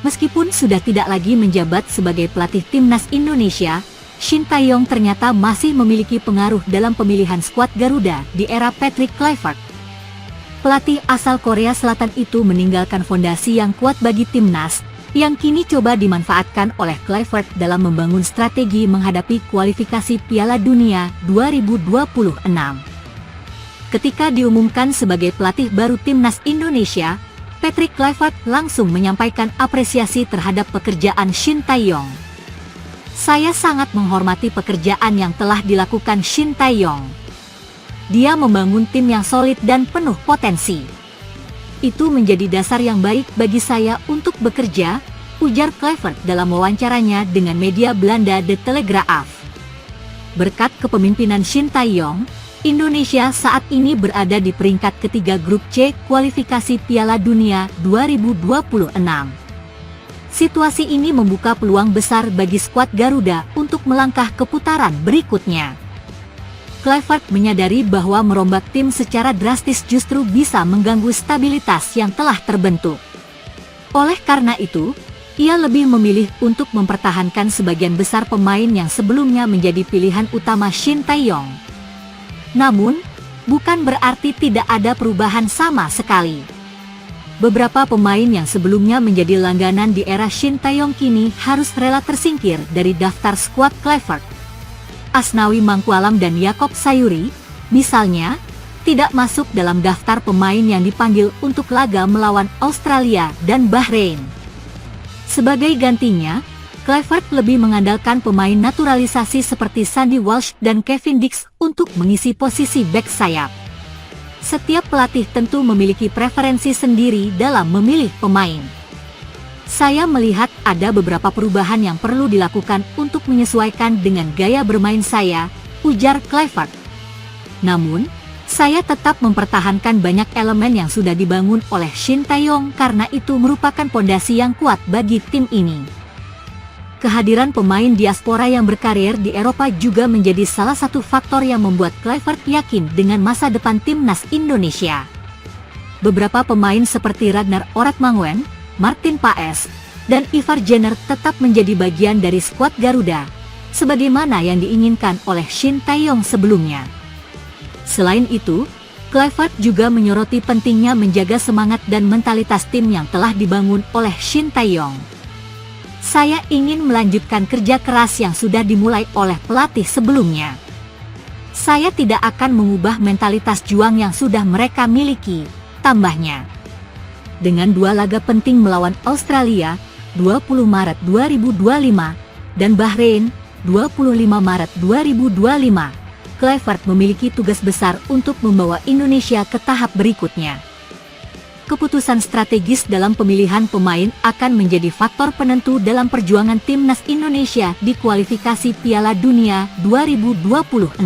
Meskipun sudah tidak lagi menjabat sebagai pelatih timnas Indonesia, Shin Tae-yong ternyata masih memiliki pengaruh dalam pemilihan skuad Garuda di era Patrick Kluivert. Pelatih asal Korea Selatan itu meninggalkan fondasi yang kuat bagi timnas, yang kini coba dimanfaatkan oleh Kluivert dalam membangun strategi menghadapi kualifikasi Piala Dunia 2026. Ketika diumumkan sebagai pelatih baru timnas Indonesia, Patrick Kluivert langsung menyampaikan apresiasi terhadap pekerjaan Shin Tae-yong. Saya sangat menghormati pekerjaan yang telah dilakukan Shin Tae-yong. Dia membangun tim yang solid dan penuh potensi. Itu menjadi dasar yang baik bagi saya untuk bekerja, ujar Kluivert dalam wawancaranya dengan media Belanda The Telegraaf. Berkat kepemimpinan Shin Tae-yong, Indonesia saat ini berada di peringkat ketiga grup C kualifikasi Piala Dunia 2026. Situasi ini membuka peluang besar bagi skuad Garuda untuk melangkah ke putaran berikutnya. Kluivert menyadari bahwa merombak tim secara drastis justru bisa mengganggu stabilitas yang telah terbentuk. Oleh karena itu, ia lebih memilih untuk mempertahankan sebagian besar pemain yang sebelumnya menjadi pilihan utama Shin Tae-yong. Namun, bukan berarti tidak ada perubahan sama sekali. Beberapa pemain yang sebelumnya menjadi langganan di era Shin Tae-yong kini harus rela tersingkir dari daftar skuad Kluivert. Asnawi Mangkualam dan Yakob Sayuri, misalnya, tidak masuk dalam daftar pemain yang dipanggil untuk laga melawan Australia dan Bahrain. Sebagai gantinya, Kluivert lebih mengandalkan pemain naturalisasi seperti Sandy Walsh dan Kevin Dix untuk mengisi posisi bek sayap. Setiap pelatih tentu memiliki preferensi sendiri dalam memilih pemain. Saya melihat ada beberapa perubahan yang perlu dilakukan untuk menyesuaikan dengan gaya bermain saya, ujar Kluivert. Namun, saya tetap mempertahankan banyak elemen yang sudah dibangun oleh Shin Tae-yong karena itu merupakan pondasi yang kuat bagi tim ini. Kehadiran pemain diaspora yang berkarir di Eropa juga menjadi salah satu faktor yang membuat Kluivert yakin dengan masa depan timnas Indonesia. Beberapa pemain seperti Ragnar Oratmanguyen, Martin Paes, dan Ivar Jenner tetap menjadi bagian dari skuad Garuda, sebagaimana yang diinginkan oleh Shin Tae-yong sebelumnya. Selain itu, Kluivert juga menyoroti pentingnya menjaga semangat dan mentalitas tim yang telah dibangun oleh Shin Tae-yong. Saya ingin melanjutkan kerja keras yang sudah dimulai oleh pelatih sebelumnya. Saya tidak akan mengubah mentalitas juang yang sudah mereka miliki, tambahnya. Dengan 2 laga penting melawan Australia, 20 Maret 2025, dan Bahrain, 25 Maret 2025, Kluivert memiliki tugas besar untuk membawa Indonesia ke tahap berikutnya. Keputusan strategis dalam pemilihan pemain akan menjadi faktor penentu dalam perjuangan timnas Indonesia di kualifikasi Piala Dunia 2026.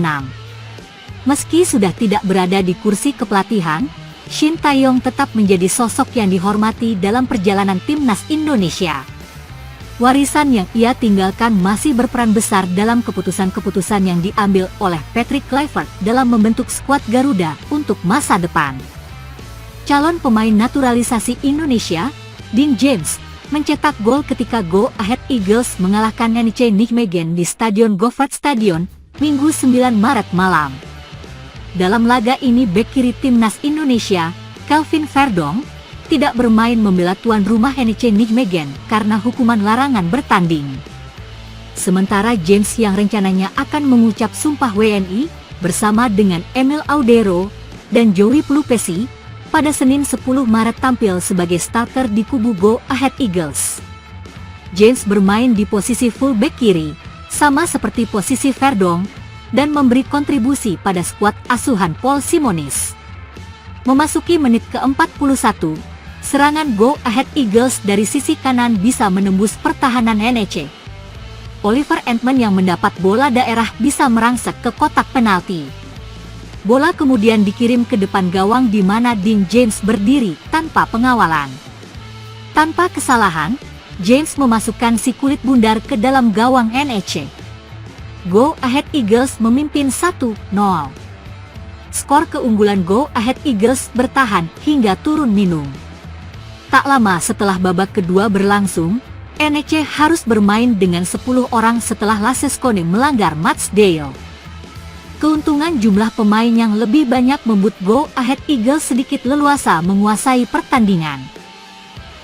Meski sudah tidak berada di kursi kepelatihan, Shin Tae-yong tetap menjadi sosok yang dihormati dalam perjalanan timnas Indonesia. Warisan yang ia tinggalkan masih berperan besar dalam keputusan-keputusan yang diambil oleh Patrick Kluivert dalam membentuk skuad Garuda untuk masa depan. Calon pemain naturalisasi Indonesia, Dean James, mencetak gol ketika Go Ahead Eagles mengalahkan NEC Nijmegen di Stadion Govaert Stadion, Minggu 9 Maret malam. Dalam laga ini bek kiri timnas Indonesia, Kelvin Verdonk, tidak bermain membela tuan rumah NEC Nijmegen karena hukuman larangan bertanding. Sementara James yang rencananya akan mengucap sumpah WNI, bersama dengan Emil Audero dan Joey Pelupesi, pada Senin 10 Maret tampil sebagai starter di kubu Go Ahead Eagles. James bermain di posisi fullback kiri, sama seperti posisi Verdonk, dan memberi kontribusi pada skuad asuhan Paul Simonis. Memasuki menit ke-41, serangan Go Ahead Eagles dari sisi kanan bisa menembus pertahanan NEC. Oliver Entman yang mendapat bola daerah bisa merangsek ke kotak penalti. Bola kemudian dikirim ke depan gawang di mana Dean James berdiri tanpa pengawalan. Tanpa kesalahan, James memasukkan si kulit bundar ke dalam gawang NEC. Go Ahead Eagles memimpin 1-0. Skor keunggulan Go Ahead Eagles bertahan hingga turun minum. Tak lama setelah babak kedua berlangsung, NEC harus bermain dengan 10 orang setelah Laseskone melanggar matchday. Keuntungan jumlah pemain yang lebih banyak membuat Go Ahead Eagles sedikit leluasa menguasai pertandingan.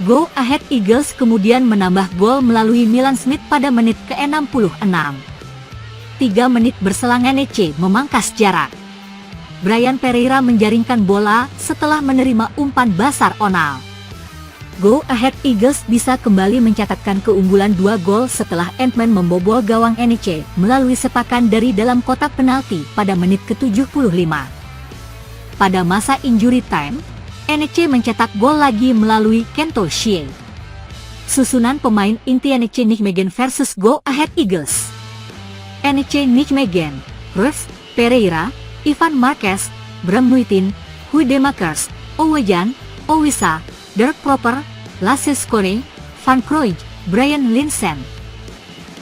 Go Ahead Eagles kemudian menambah gol melalui Milan Smith pada menit ke-66. 3 menit berselang NEC memangkas jarak. Brian Pereira menjaringkan bola setelah menerima umpan Basar Onal. Go Ahead Eagles bisa kembali mencatatkan keunggulan 2 gol setelah Entman membobol gawang NEC melalui sepakan dari dalam kotak penalti pada menit ke-75. Pada masa injury time, NEC mencetak gol lagi melalui Kento Shie. Susunan pemain inti NEC: Nijmegen versus Go Ahead Eagles. NEC: Nijmegen, Ruiz, Pereira, Ivan Marquez, Bram Nuitin, Huidemakers, Owejan, Owisa, Dirk Proper, Laseskone, Van Krooij, Brian Linsen.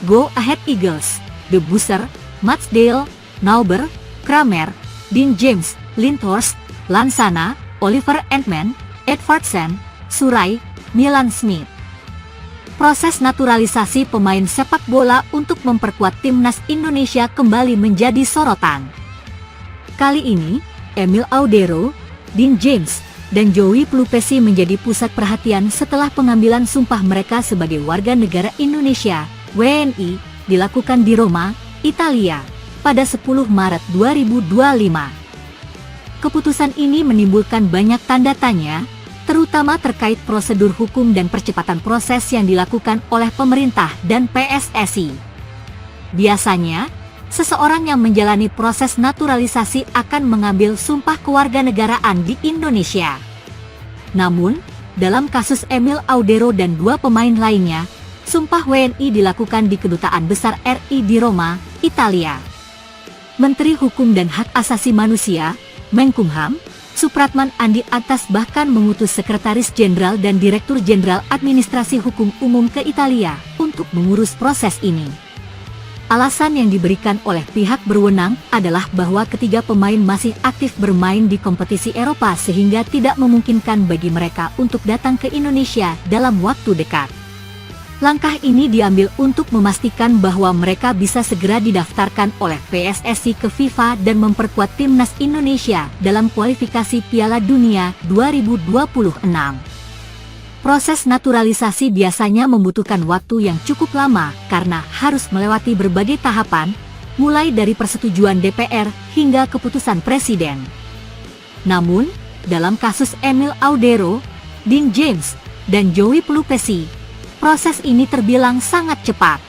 Go Ahead Eagles: De Boer, Matsdale, Nauber, Kramer, Dean James, Lindhorst, Lansana, Oliver Entman, Edvardsen, Surai, Milan Smith. Proses naturalisasi pemain sepak bola untuk memperkuat timnas Indonesia kembali menjadi sorotan. Kali ini, Emil Audero, Dean James, dan Joey Pelupesi menjadi pusat perhatian setelah pengambilan sumpah mereka sebagai warga negara Indonesia, WNI, dilakukan di Roma, Italia, pada 10 Maret 2025. Keputusan ini menimbulkan banyak tanda tanya, terutama terkait prosedur hukum dan percepatan proses yang dilakukan oleh pemerintah dan PSSI. Biasanya, seseorang yang menjalani proses naturalisasi akan mengambil sumpah kewarganegaraan di Indonesia. Namun, dalam kasus Emil Audero dan 2 pemain lainnya, sumpah WNI dilakukan di Kedutaan Besar RI di Roma, Italia. Menteri Hukum dan Hak Asasi Manusia, Menkumham, Supratman Andi Atas bahkan mengutus Sekretaris Jenderal dan Direktur Jenderal Administrasi Hukum Umum ke Italia untuk mengurus proses ini. Alasan yang diberikan oleh pihak berwenang adalah bahwa ketiga pemain masih aktif bermain di kompetisi Eropa sehingga tidak memungkinkan bagi mereka untuk datang ke Indonesia dalam waktu dekat. Langkah ini diambil untuk memastikan bahwa mereka bisa segera didaftarkan oleh PSSI ke FIFA dan memperkuat timnas Indonesia dalam kualifikasi Piala Dunia 2026. Proses naturalisasi biasanya membutuhkan waktu yang cukup lama karena harus melewati berbagai tahapan, mulai dari persetujuan DPR hingga keputusan Presiden. Namun, dalam kasus Emil Audero, Dean James, dan Joey Pelupesi, proses ini terbilang sangat cepat.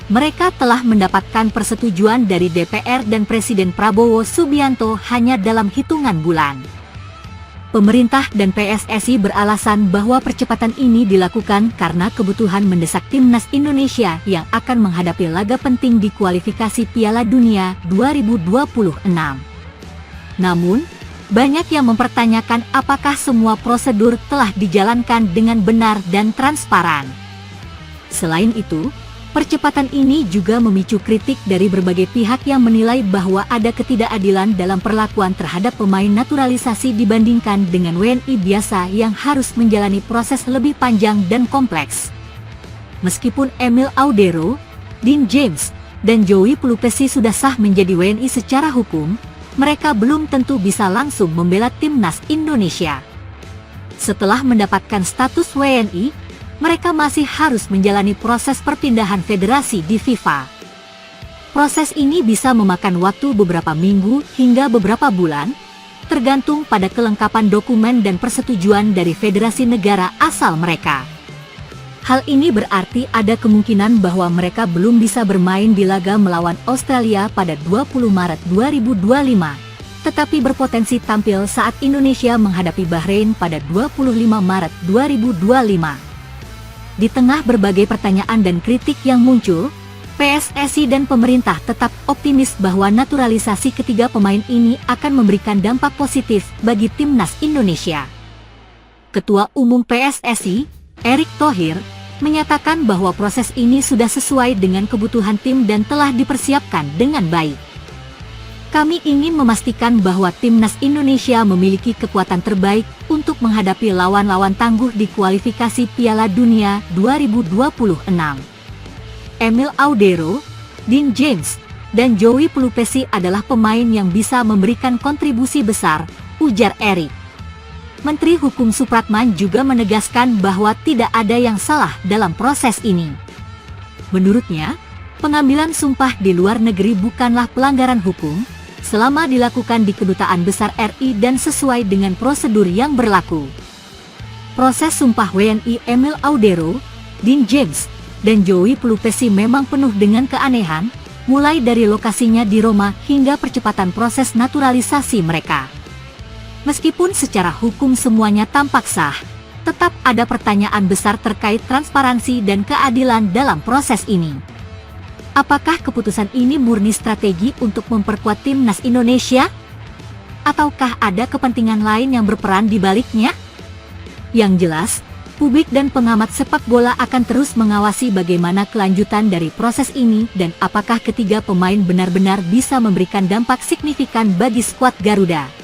Mereka telah mendapatkan persetujuan dari DPR dan Presiden Prabowo Subianto hanya dalam hitungan bulan. Pemerintah dan PSSI beralasan bahwa percepatan ini dilakukan karena kebutuhan mendesak timnas Indonesia yang akan menghadapi laga penting di kualifikasi Piala Dunia 2026. Namun, banyak yang mempertanyakan apakah semua prosedur telah dijalankan dengan benar dan transparan. Selain itu, percepatan ini juga memicu kritik dari berbagai pihak yang menilai bahwa ada ketidakadilan dalam perlakuan terhadap pemain naturalisasi dibandingkan dengan WNI biasa yang harus menjalani proses lebih panjang dan kompleks. Meskipun Emil Audero, Dean James, dan Joey Pelupesi sudah sah menjadi WNI secara hukum, mereka belum tentu bisa langsung membela timnas Indonesia. Setelah mendapatkan status WNI, mereka masih harus menjalani proses perpindahan federasi di FIFA. Proses ini bisa memakan waktu beberapa minggu hingga beberapa bulan, tergantung pada kelengkapan dokumen dan persetujuan dari federasi negara asal mereka. Hal ini berarti ada kemungkinan bahwa mereka belum bisa bermain di laga melawan Australia pada 20 Maret 2025, tetapi berpotensi tampil saat Indonesia menghadapi Bahrain pada 25 Maret 2025. Di tengah berbagai pertanyaan dan kritik yang muncul, PSSI dan pemerintah tetap optimis bahwa naturalisasi ketiga pemain ini akan memberikan dampak positif bagi timnas Indonesia. Ketua Umum PSSI, Erick Thohir, menyatakan bahwa proses ini sudah sesuai dengan kebutuhan tim dan telah dipersiapkan dengan baik. Kami ingin memastikan bahwa timnas Indonesia memiliki kekuatan terbaik untuk menghadapi lawan-lawan tangguh di kualifikasi Piala Dunia 2026. Emil Audero, Dean James, dan Joey Pelupesi adalah pemain yang bisa memberikan kontribusi besar, ujar Erick. Menteri Hukum Supratman juga menegaskan bahwa tidak ada yang salah dalam proses ini. Menurutnya, pengambilan sumpah di luar negeri bukanlah pelanggaran hukum, selama dilakukan di Kedutaan Besar RI dan sesuai dengan prosedur yang berlaku. Proses sumpah WNI Emil Audero, Dean James, dan Joey Pelupesi memang penuh dengan keanehan, mulai dari lokasinya di Roma hingga percepatan proses naturalisasi mereka. Meskipun secara hukum semuanya tampak sah, tetap ada pertanyaan besar terkait transparansi dan keadilan dalam proses ini. Apakah keputusan ini murni strategi untuk memperkuat timnas Indonesia? Ataukah ada kepentingan lain yang berperan di baliknya? Yang jelas, publik dan pengamat sepak bola akan terus mengawasi bagaimana kelanjutan dari proses ini dan apakah ketiga pemain benar-benar bisa memberikan dampak signifikan bagi skuad Garuda.